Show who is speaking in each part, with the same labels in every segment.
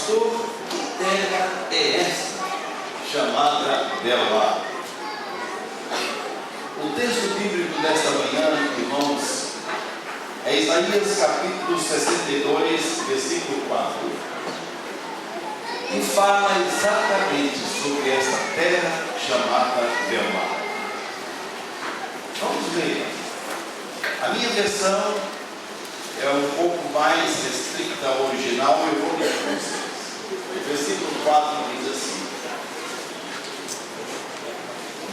Speaker 1: pastor, que terra é essa chamada Beolá? O texto bíblico desta manhã, irmãos, é Isaías capítulo 62, versículo 4. E fala exatamente sobre esta terra chamada Beolá. Vamos ver. A minha versão é um pouco mais restrita ao original, eu vou ler para vocês. O versículo 4 diz assim: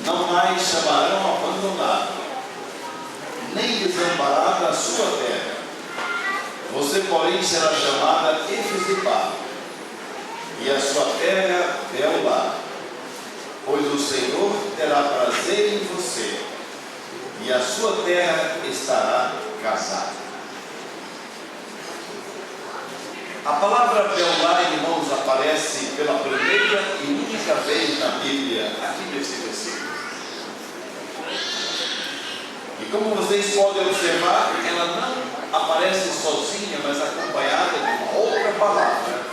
Speaker 1: não mais chamarão abandonado, nem desamparada a sua terra. Você, porém, será chamada Efesibá, e a sua terra Beolá, pois o Senhor terá prazer em você, e a sua terra estará casada. A palavra Beolá, irmãos, aparece pela primeira e única vez na Bíblia, aqui nesse versículo. E como vocês podem observar, ela não aparece sozinha, mas acompanhada de uma outra palavra,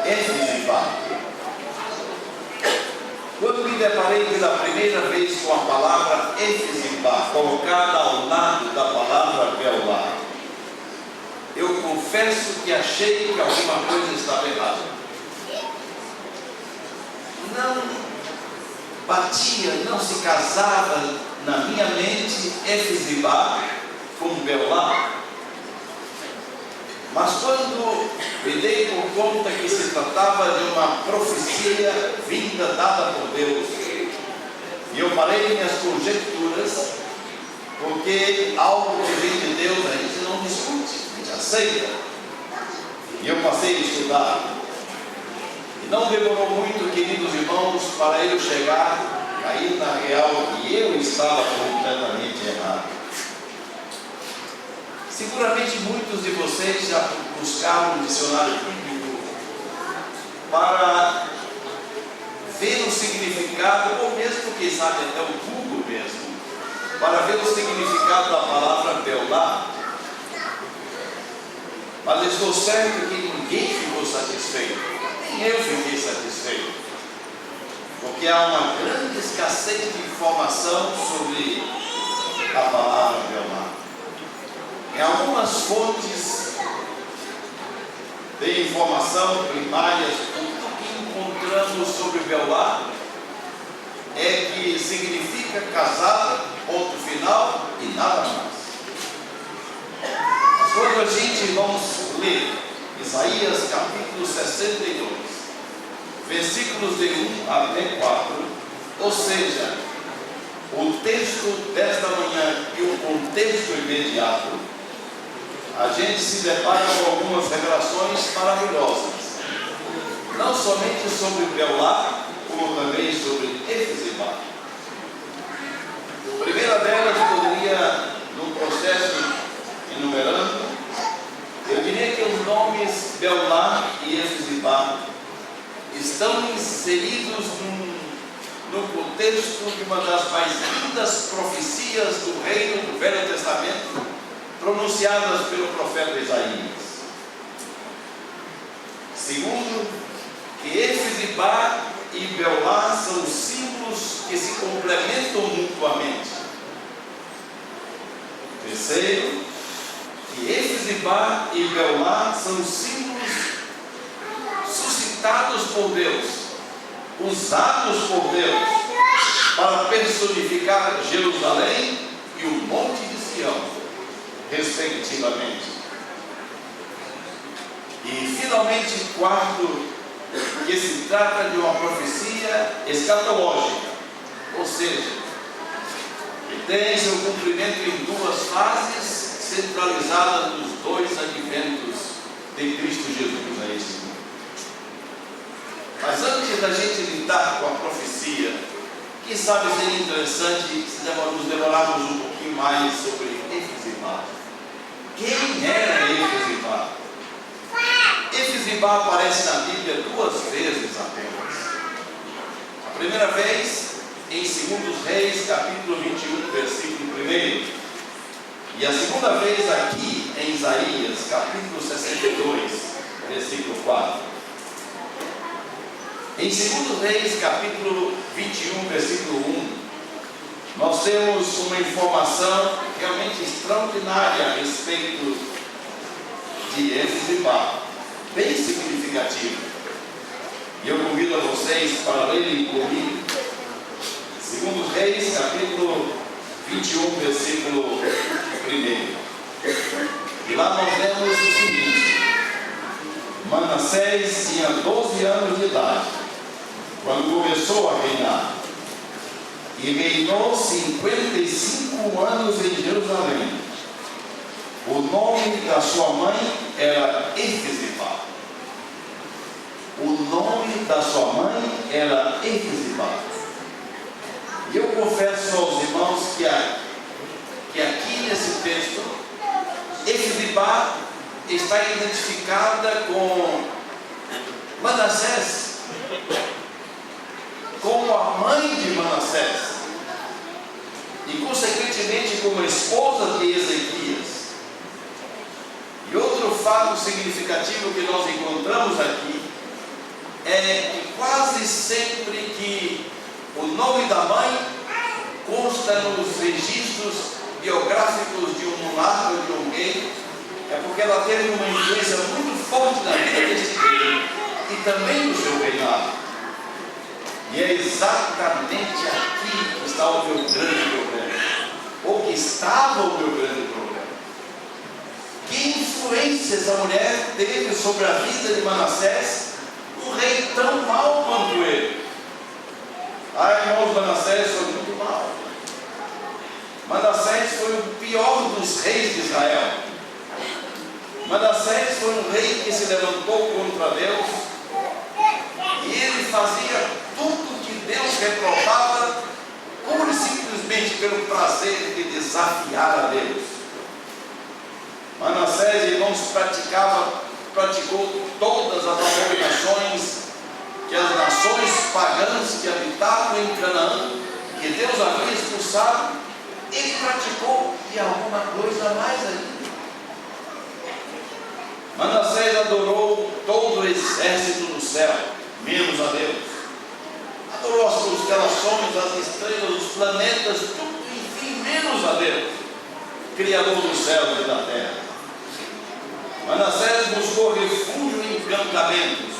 Speaker 1: Efesibá. Quando me deparei pela primeira vez com a palavra Efesibá, colocada ao lado da palavra Beolá, eu confesso que achei que alguma coisa estava errada. Não batia, não se casava na minha mente Efesibá com Beolá. Mas quando me dei por conta que se tratava de uma profecia vinda, dada por Deus, e eu parei minhas conjecturas, porque algo que vem de Deus a gente não discute, a gente aceita. E eu passei a estudar. E não demorou muito, queridos irmãos, para eu chegar, cair na real, que eu estava completamente errado. Seguramente muitos de vocês já buscaram um dicionário bíblico para ver o significado, ou mesmo, quem sabe, até o Google mesmo, para ver o significado da palavra Beolá. Mas estou certo que ninguém ficou satisfeito, nem eu fiquei satisfeito, porque há uma grande escassez de informação sobre a palavra Beolá. Em algumas fontes de informação primárias, tudo que encontramos sobre Beolá é que significa casada, ponto final e nada mais. Mas quando a gente vamos ler Isaías capítulo 62, versículos de 1 até 4, ou seja, o texto desta manhã e o contexto imediato, a gente se depara com algumas revelações maravilhosas, não somente sobre Beolá, como também sobre Efesibá. A primeira delas poderia, num processo enumerando, eu diria que os nomes Beolá e Efesibá estão inseridos no contexto de uma das mais lindas profecias do reino do Velho Testamento, pronunciadas pelo profeta Isaías. Segundo, que Efesibá e Beolá são símbolos que se complementam mutuamente. Terceiro, que Efesibá e Beolá são símbolos suscitados por Deus, usados por Deus, para personificar Jerusalém e o Monte de Sião, respectivamente. E finalmente, quarto, que se trata de uma profecia escatológica, ou seja, que tem seu cumprimento em duas fases, centralizada nos dois adventos de Cristo Jesus a este mundo. Mas antes da gente lidar com a profecia, quem sabe seria interessante se nos demorarmos um pouquinho mais sobre Efesibá. Quem era Efesibá? Efesibá aparece na Bíblia duas vezes apenas. A primeira vez em 2 Reis, capítulo 21, versículo 1. E a segunda vez aqui em Isaías, capítulo 62, versículo 4. Em 2 Reis, capítulo 21, versículo 1, nós temos uma informação realmente extraordinária a respeito de Efesibá, bem significativa. E eu convido a vocês para lerem comigo 2 Reis, capítulo 21, versículo 1. E lá nós vemos o seguinte: Manassés tinha 12 anos de idade quando começou a reinar, e reinou 55 anos em Jerusalém. O nome da sua mãe era Efesibá. O nome da sua mãe era Efesibá. E eu confesso aos irmãos que aqui nesse texto, Efesibá está identificada com Manassés, como a mãe de Manassés, e consequentemente como a esposa de Ezequias. E outro fato significativo que nós encontramos aqui é que quase sempre que o nome da mãe consta nos registros biográficos de um monarca ou de um rei, é porque ela teve uma influência muito forte na vida desse rei e também no seu reinado. E é exatamente aqui que está o meu grande problema, ou que estava o meu grande problema. Que influência essa mulher teve sobre a vida de Manassés, um rei tão mau quanto ele? Irmãos, Manassés foi muito mau. Manassés foi o pior dos reis de Israel. Manassés foi um rei que se levantou contra Deus, e ele fazia tudo que Deus reprovava, pura e simplesmente pelo prazer de desafiar a Deus. Manassés, irmãos, praticou todas as abominações que as nações pagãs que habitavam em Canaã, que Deus havia expulsado, ele praticou, e alguma coisa mais ainda. Manassés adorou todo o exército do céu, menos a Deus. Adorou as constelações, as estrelas, os planetas, tudo, enfim, menos a Deus, Criador dos céus e da terra. Manassés buscou refúgio em encantamentos,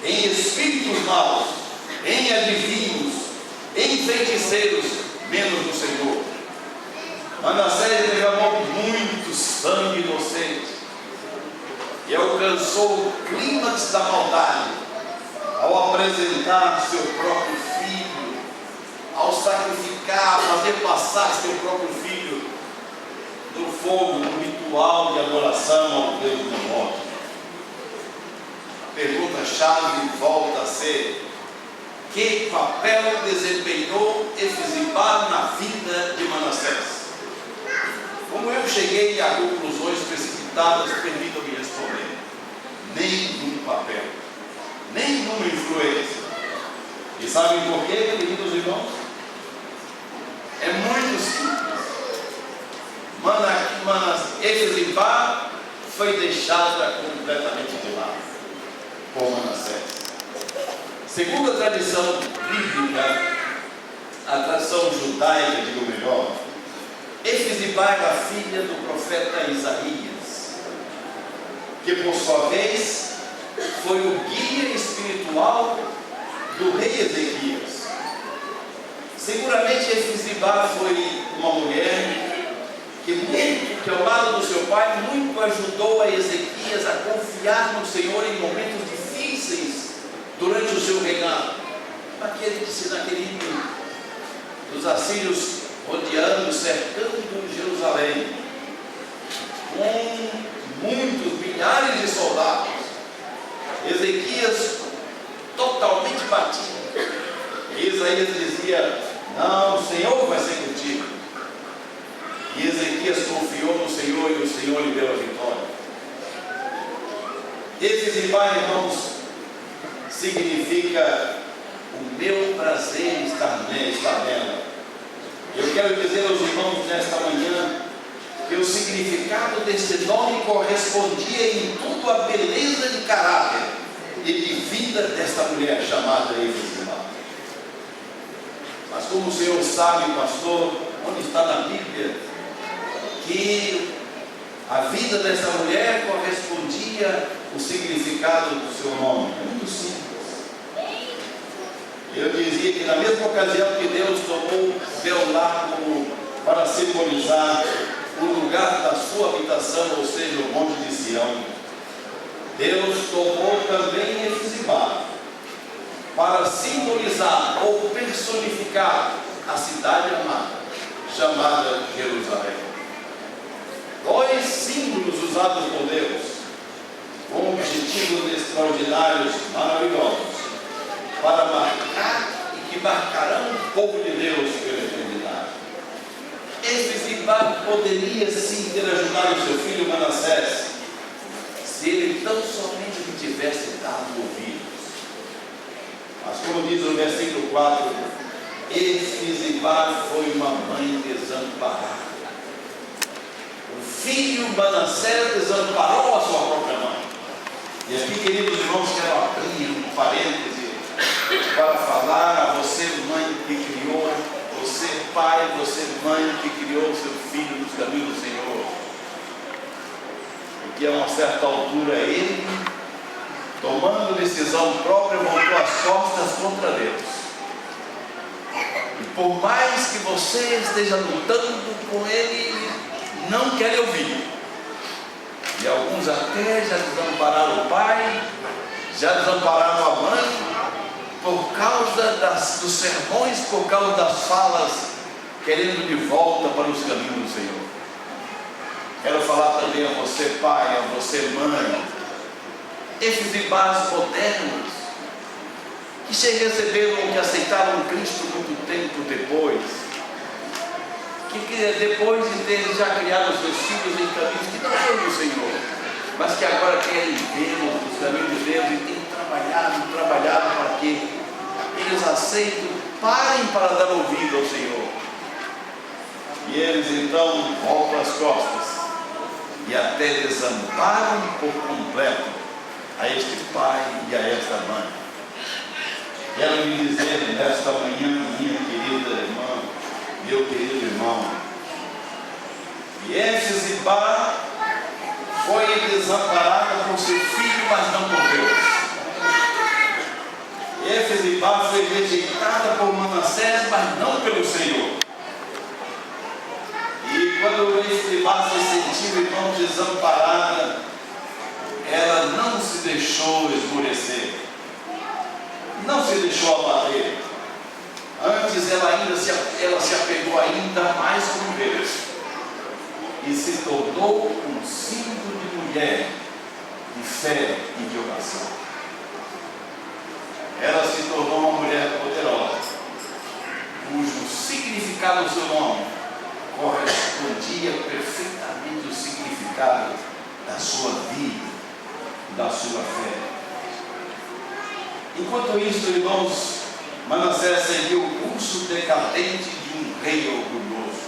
Speaker 1: em espíritos maus, em adivinhos, em feiticeiros, menos do Senhor. Manassés derramou muito sangue inocente e alcançou o clímax da maldade ao apresentar seu próprio filho, ao sacrificar, fazer passar seu próprio filho no fogo, no ritual de adoração ao Deus da morte. A pergunta-chave volta a ser: que papel desempenhou Efesibá na vida de Manassés? Como eu cheguei a conclusões precipitadas, permitam-me responder: nenhum papel, nenhuma influência. E sabem por quê, queridos irmãos? É muito simples. Efesibá foi deixada completamente de lado por Manassés. Segundo a tradição bíblica, a tradição judaica, digo melhor, Efesibá era filha do profeta Isaías, que por sua vez foi o guia espiritual do rei Ezequias. Seguramente Efesibá foi uma mulher que ao lado do seu pai, muito ajudou a Ezequias a confiar no Senhor em momentos difíceis durante o seu reinado. Naquele dos assírios rodeando, cercando Jerusalém, com muitos, milhares de soldados, Ezequias totalmente batido. E Isaías dizia: não, o Senhor vai ser contigo. E Ezequias confiou no Senhor, e o Senhor lhe deu a vitória. Efesibá, irmãos, significa o meu prazer estar nela. Eu quero dizer aos irmãos nesta manhã que o significado deste nome correspondia em tudo à beleza de caráter, e de vida desta mulher chamada Efesibá. Mas como o senhor sabe, pastor, onde está na Bíblia que a vida dessa mulher correspondia ao significado do seu nome? É muito simples. Eu dizia que na mesma ocasião que Deus tomou Beulah para simbolizar o lugar da sua habitação, ou seja, o monte de Sião, Deus tomou também Efesibá para simbolizar ou personificar a cidade amada, chamada Jerusalém. Dois símbolos usados por Deus, com objetivos extraordinários, maravilhosos, para marcar e que marcarão o povo de Deus pela eternidade. Efesibá poderia sim ter ajudado o seu filho Manassés, se ele tão somente lhe tivesse dado ouvidos. Mas como diz o versículo 4, Efesibá foi uma mãe desamparada. O filho Manassés desamparou a sua própria mãe. E aqui, queridos irmãos, quero abrir um parêntese para falar a você, mãe que criou, você pai, você mãe que criou seu filho nos caminhos do Senhor. Porque a uma certa altura ele, tomando decisão própria, voltou as costas contra Deus. E por mais que você esteja lutando com ele, não quer ouvir. E alguns até já desampararam o pai, já desampararam a mãe, por causa dos sermões, por causa das falas, querendo de volta para os caminhos do Senhor. Quero falar também a você pai, a você mãe, Efesibás modernos, que se receberam, que aceitaram Cristo muito tempo depois, que depois de terem já criado seus filhos em caminhos que não são do Senhor, mas que agora querem ver os caminhos de Deus e têm trabalhado para que eles aceitem, parem para dar ouvido ao Senhor. E eles então voltam as costas e até desamparam por completo a este pai e a esta mãe. Quero lhe dizer nesta manhã, minha querida irmã, meu querido irmão, e Efesibá foi desamparada por seu filho, mas não por Deus. Efesibá foi rejeitada por Manassés, mas não pelo Senhor. E quando Efesibá se sentiu, irmão, desamparada, ela não se deixou esmorecer, não se deixou abater. Antes ela se apegou ainda mais com Deus e se tornou um símbolo de mulher, de fé e de oração. Ela se tornou uma mulher poderosa, cujo significado do seu nome correspondia perfeitamente ao significado da sua vida, da sua fé. Enquanto isso, irmãos, Manassés seguiu o curso decadente de um rei orgulhoso.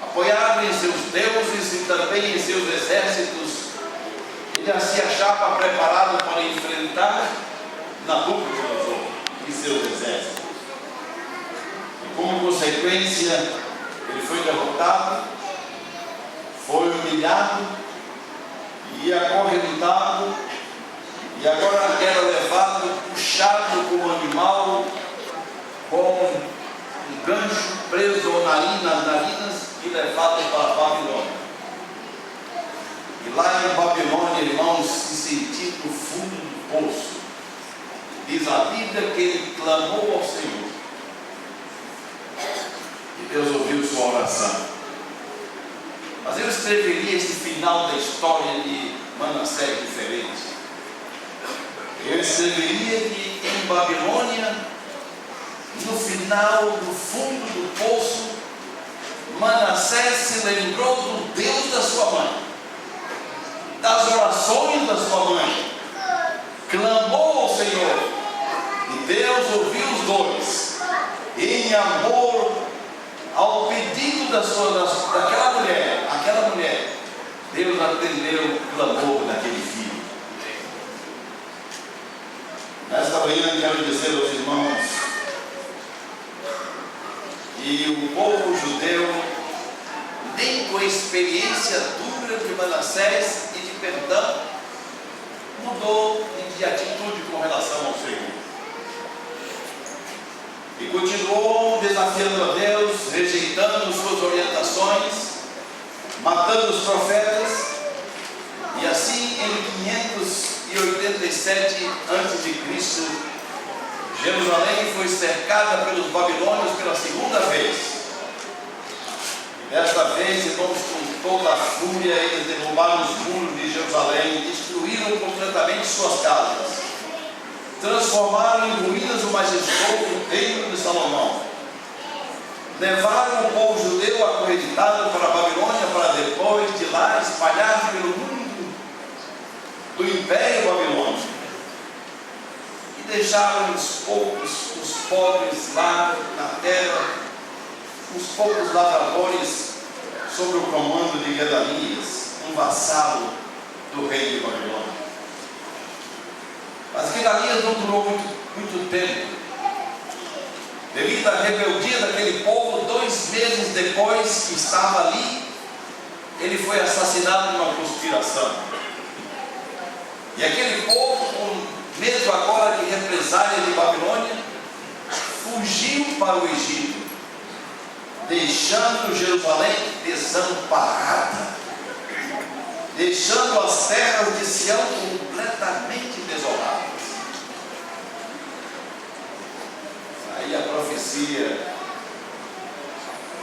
Speaker 1: Apoiado em seus deuses e também em seus exércitos, ele se achava preparado para enfrentar Nabucodonosor e seus exércitos. E como consequência, ele foi derrotado, foi humilhado e acorrentado, e agora era levado, puxado como animal, com um gancho preso nas narinas e levado para a Babilônia. E lá em Babilônia, irmãos, se sentiu no fundo do poço. Diz a Bíblia que ele clamou ao Senhor. E Deus ouviu sua oração. Mas eu escreveria esse final da história de Manassés diferente. Eu escreveria que em Babilônia, no final, no fundo do poço, Manassés se lembrou do Deus da sua mãe, das orações da sua mãe, clamou ao Senhor, e Deus ouviu os dois, em amor ao pedido daquela mulher, Deus atendeu o clamor daquele filho. manhã quero dizer aos irmãos que o povo judeu, nem com a experiência dura de Manassés e de perdão, mudou de atitude com relação ao Senhor. E continuou desafiando a Deus, rejeitando suas orientações, matando os profetas. E assim, em 587 a.C., Jerusalém foi cercada pelos babilônios pela segunda vez. Desta vez, irmãos, com toda a fúria, eles derrubaram os muros de Jerusalém, destruíram completamente suas casas, transformaram em ruínas o majestoso reino de Salomão, levaram o povo judeu acorrentado para a Babilônia, para depois de lá espalhar pelo mundo do Império Babilônico, e deixaram os pobres lá na terra, os poucos lavradores, sob o comando de Gedalias, um vassalo do rei de Babilônia. Mas Gedalias não durou muito tempo. Devido à rebeldia daquele povo, 2 meses depois que estava ali, ele foi assassinado numa conspiração. E aquele povo, com medo agora de represália de Babilônia, fugiu para o Egito, deixando Jerusalém desamparada, deixando as terras de Sião completamente desoladas. Aí a profecia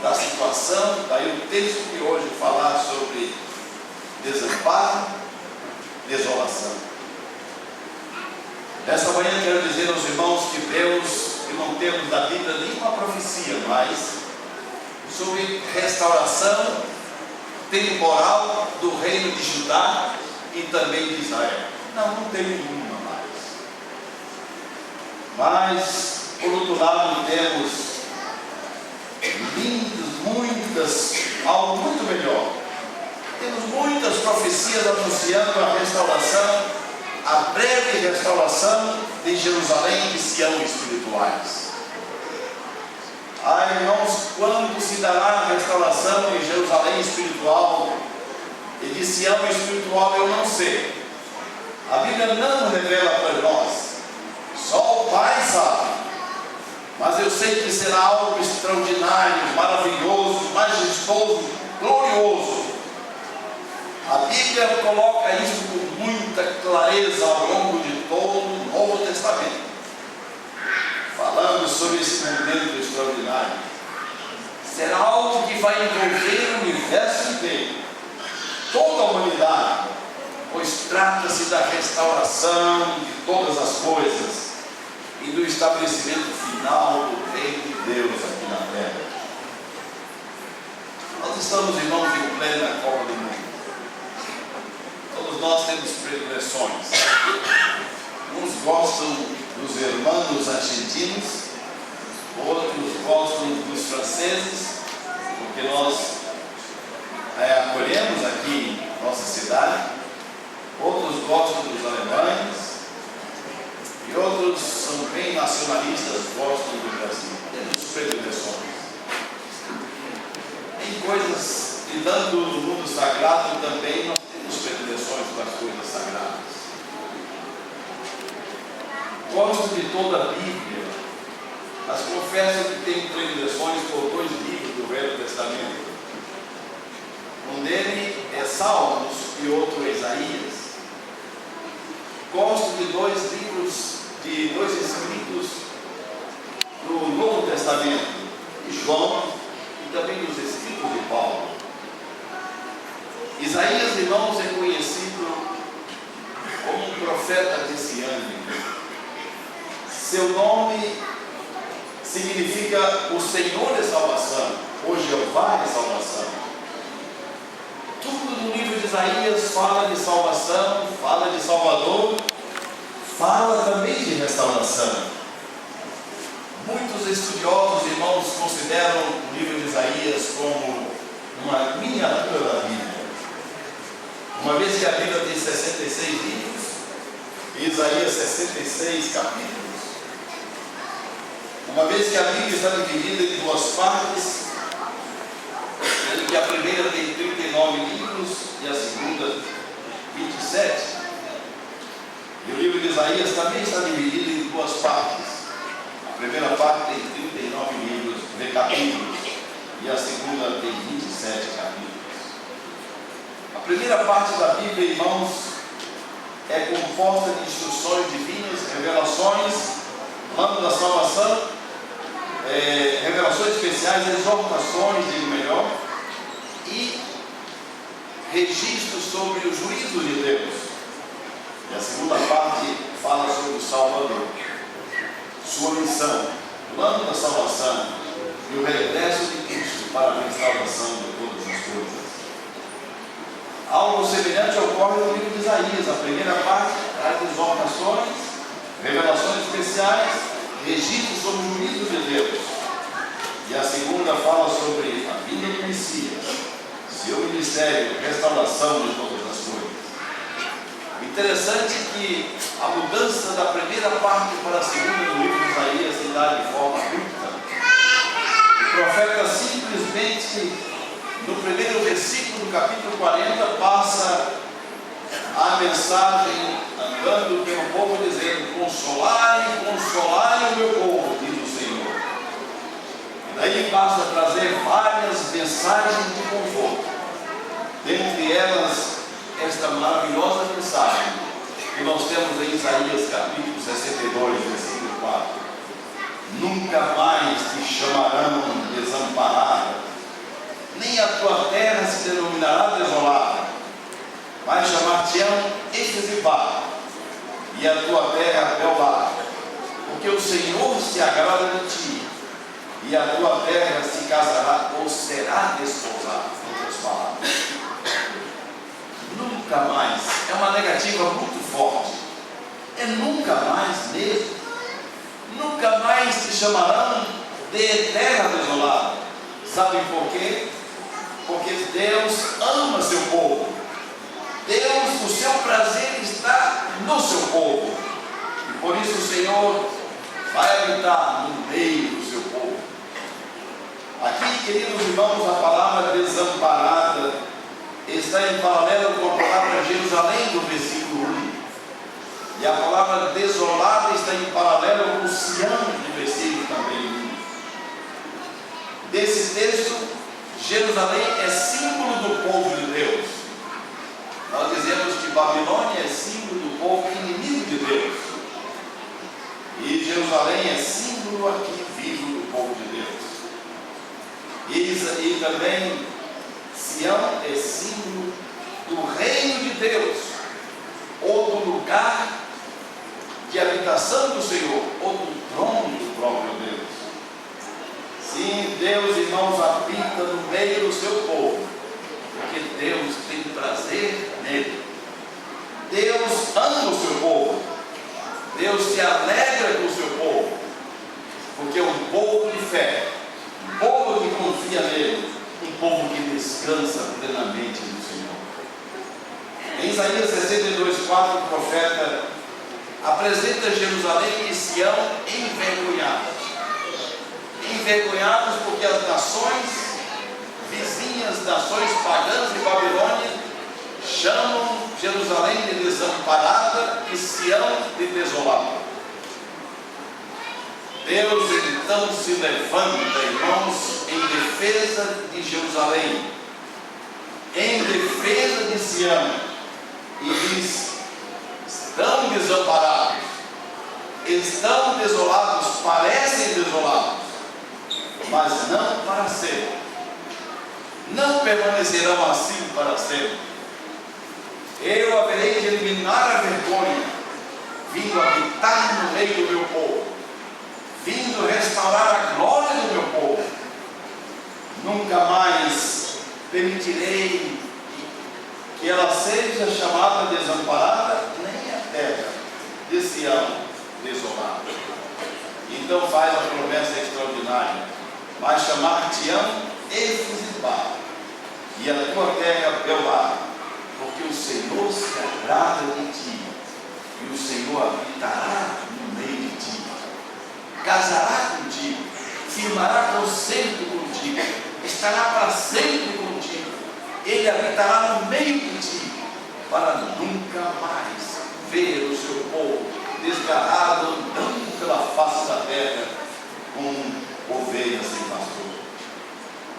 Speaker 1: da situação, daí o texto que hoje falar sobre desamparo, desolação. Nesta manhã quero dizer aos irmãos que Deus, que não temos da Bíblia nenhuma profecia, mas sobre restauração temporal do reino de Judá e também de Israel. Não tem nenhuma mais. Mas, por outro lado, temos algo muito melhor. Temos muitas profecias anunciando a restauração, a breve restauração de Jerusalém e de Sião espirituais. Irmãos, quando se dará a restauração em Jerusalém espiritual e de Sião espiritual, eu não sei. A Bíblia não revela para nós, só o Pai sabe. Mas eu sei que será algo extraordinário, maravilhoso, majestoso, glorioso. A Bíblia coloca isso com muita clareza ao longo de todo o Novo Testamento, falando sobre esse momento extraordinário. Será algo que vai envolver o universo inteiro, toda a humanidade, pois trata-se da restauração de todas as coisas e do estabelecimento final do reino de Deus aqui na terra. Nós estamos, irmãos, em plena Copa do Mundo. Todos nós temos predileções. Uns gostam dos irmãos argentinos, outros gostam dos franceses, porque nós acolhemos aqui em nossa cidade. Outros gostam dos alemães e outros são bem nacionalistas, gostam do Brasil. Temos predileções. Em coisas, e tanto no mundo sagrado também, nós temos predileções para as coisas sagradas. Gosto de toda a Bíblia, mas confesso que tenho predileções por 2 livros do Velho Testamento. Um dele é Salmos e outro é Isaías. Gosto de 2 livros, de 2 escritos do Novo Testamento, de João e também dos escritos de Paulo. Isaías, irmãos, é conhecido como um profeta messiânico. Seu nome significa o Senhor é salvação, ou Jeová é salvação. Tudo no livro de Isaías fala de salvação, fala de Salvador, fala também de restauração. Muitos estudiosos, irmãos, consideram o livro de Isaías como uma miniatura da Bíblia. Uma vez que a Bíblia tem 66 livros, e Isaías 66 capítulos, Uma vez que a Bíblia está dividida em duas partes, sendo que a primeira tem 39 livros e a segunda 27, e o livro de Isaías também está dividido em duas partes. A primeira parte tem 39 livros, capítulos, e a segunda tem 27 capítulos. A primeira parte da Bíblia, irmãos, é composta de instruções divinas, revelações, plano da salvação, revelações especiais, exortações, digo melhor, e registros sobre o juízo de Deus. E a segunda parte fala sobre o Salvador, sua missão, plano da salvação e o regresso de Cristo para a restauração de todas as coisas. Algo semelhante ocorre no livro de Isaías. A primeira parte traz exortações, revelações especiais, registros sobre o juízo de Deus. E a segunda fala sobre a vinda do Messias, seu ministério, restauração de todas as coisas. O interessante é que a mudança da primeira parte para a segunda no livro de Isaías se dá de forma abrupta. O profeta simplesmente, no primeiro versículo do capítulo 40, passa a mensagem andando pelo povo dizendo: consolai, consolai o meu povo, diz o Senhor. E daí passa a trazer várias mensagens de conforto, dentre elas esta maravilhosa mensagem que nós temos em Isaías capítulo 62, versículo 4: nunca mais te chamarão desamparada, nem a tua terra se denominará desolada, mas chamar-te-ão Efesibá, e a tua terra Beolá, porque o Senhor se agrada de ti, e a tua terra se casará ou será desposada. Em outras palavras, nunca mais é uma negativa muito forte. É nunca mais mesmo. Nunca mais te chamarão de terra desolada. Sabem por quê? Porque Deus ama seu povo. Deus, o seu prazer está no seu povo. E por isso o Senhor vai habitar no meio do seu povo. Aqui, queridos irmãos, a palavra desamparada está em paralelo com a palavra Jerusalém do versículo 1. E a palavra desolada está em paralelo com Sião do versículo também 1. Desse texto, Jerusalém é símbolo do povo de Deus. Nós dizemos que Babilônia é símbolo do povo inimigo de Deus. E Jerusalém é símbolo aqui vivo do povo de Deus. E também Sião é símbolo do reino de Deus, ou do lugar de habitação do Senhor, ou do trono do próprio Deus. Sim, Deus, irmãos, habita no meio do seu povo, porque Deus tem prazer nele. Deus ama o seu povo. Deus se alegra com o seu povo, porque é um povo de fé, um povo que confia nele, um povo que descansa plenamente no Senhor. Em Isaías 62:4, o profeta apresenta Jerusalém e Sião envergonhados. Envergonhados porque as nações vizinhas, nações pagãs de Babilônia, chamam Jerusalém de desamparada e Sião de desolada. Deus então se levanta, irmãos, em defesa de Jerusalém, em defesa de Sião, e diz: estão desamparados, estão desolados, parecem desolados, mas não para sempre, não permanecerão assim para sempre. Eu haverei de eliminar a vergonha, vindo habitar no meio do meu povo, vindo restaurar a glória do meu povo. Nunca mais permitirei que ela seja chamada desamparada, nem a terra de Sião desolada. Então faz a promessa extraordinária: mas chamar-te-ão Efesibá, e a tua terra Beolá, porque o Senhor se agrada de ti, e o Senhor habitará no meio de ti. casará contigo, firmará concerto contigo, estará para sempre contigo, Ele habitará no meio de ti, para nunca mais ver o seu povo desgarrado andando pela face da terra como ovelhas sem pastor.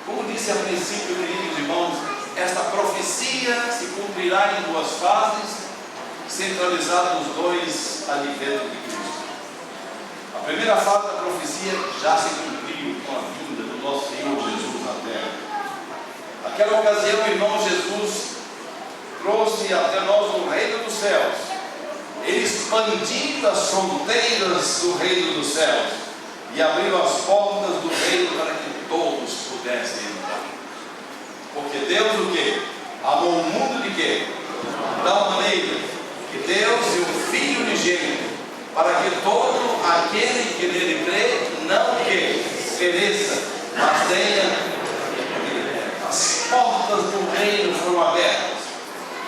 Speaker 1: Como disse a princípio, queridos irmãos, esta profecia se cumprirá em duas fases, centralizada nos dois adventos de Cristo. A primeira fase da profecia já se cumpriu com a vinda do nosso Senhor Jesus na terra. Naquela ocasião, o irmão Jesus trouxe até nós o reino dos céus, Ele expandiu as fronteiras do reino dos céus e abriu as portas do reino para que todos pudessem entrar. Porque Deus o quê? Amou o mundo de quê? De tal maneira que Deus deu o Filho unigênito, para que todo aquele que nele crê não que pereça, mas tenha. As portas do reino foram abertas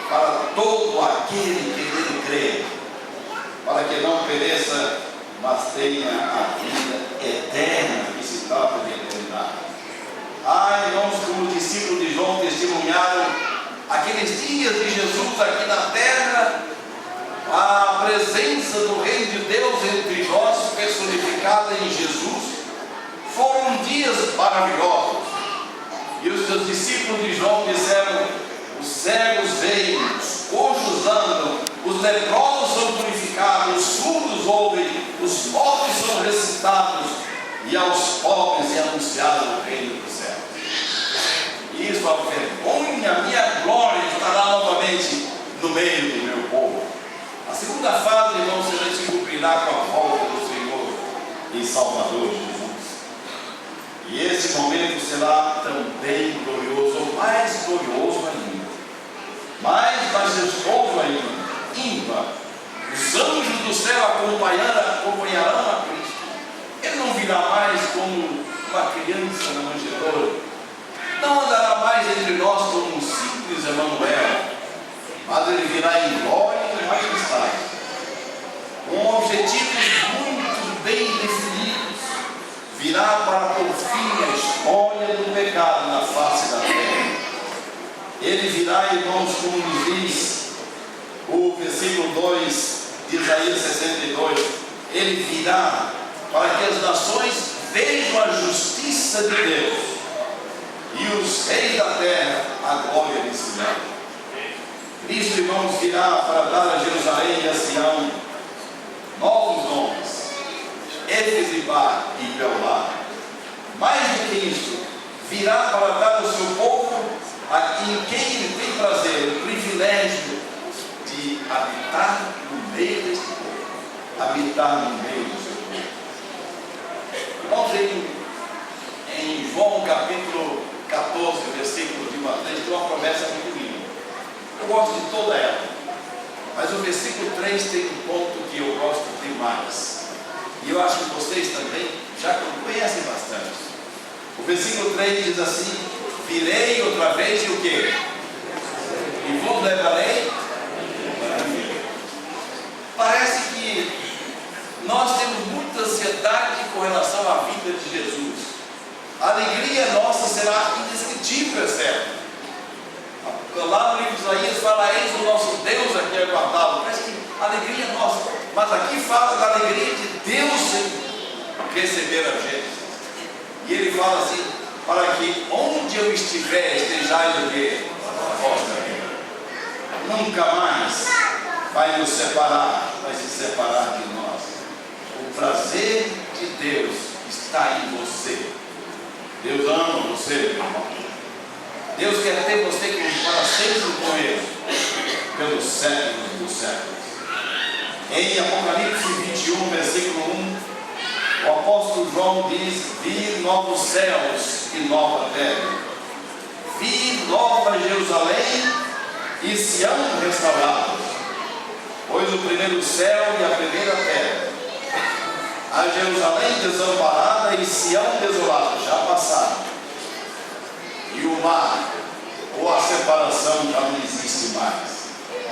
Speaker 1: para todo aquele que nele crê, para que não pereça, mas tenha a vida eterna, que se trata de eternidade. Irmãos, como os discípulos de João testemunharam aqueles dias de Jesus aqui na terra, a presença do reino de Deus entre nós, personificada em Jesus, foram dias maravilhosos. E os seus discípulos de João disseram: os cegos veem, os coxos andam, os leprosos são purificados, os surdos ouvem, os mortos são ressuscitados, e aos pobres é anunciado o reino dos céus. Isso, a vergonha, a minha glória estará novamente no meio do meu povo. A segunda fase, irmãos, se cumprirá com a volta do Senhor e Salvador Jesus. E esse momento será também glorioso, ou mais glorioso ainda, mais majestoso ainda, ímpar. Os anjos do céu acompanharão a Cristo. Ele não virá mais como uma criança na manjedoura, não andará mais entre nós como um simples Emanuel, mas ele virá em glória e majestade, com objetivos muito bem definidos. Virá para por fim a história do pecado na face da terra. Ele virá, irmãos, como nos diz o versículo 2 de Isaías 62, ele virá para que as nações vejam a justiça de Deus e os reis da terra a glória de Sião. Cristo, irmãos, virá para dar a Jerusalém e a Sião novos nomes, Efesibá e Beolá. Mais do que isso, virá para dar ao seu povo em quem ele tem prazer, o privilégio de habitar no meio deste povo, habitar no meio do seu povo. Irmãos, em João capítulo 14, versículo de 1 a 3, tem uma promessa muito linda. Eu gosto de toda ela, mas o versículo 3 tem um ponto que eu gosto demais, e eu acho que vocês também já conhecem bastante. O versículo 3 diz assim: virei outra vez e o quê? E vos levarei para mim. Parece que nós temos muita ansiedade com relação à vida de Jesus. A alegria nossa será indescritível, é certo. Lá no livro de Isaías fala: eis o nosso Deus aqui aguardado. Parece que a alegria é nossa, mas aqui fala da alegria de Deus em receber a gente. E ele fala assim: para que onde eu estiver estejais o quê? Vós também. Nunca mais vai nos separar, vai se separar de nós. O prazer de Deus está em você. Deus ama você, meu irmão. Deus quer ter você para sempre com Ele, pelos séculos dos séculos. Em Apocalipse 21, versículo 1, o apóstolo João diz: vi novos céus e nova terra, vi nova Jerusalém e Sião restaurados, pois o primeiro céu e a primeira terra, a Jerusalém desamparada e Sião desolada, já passaram, e o mar, ou a separação, já não existe mais.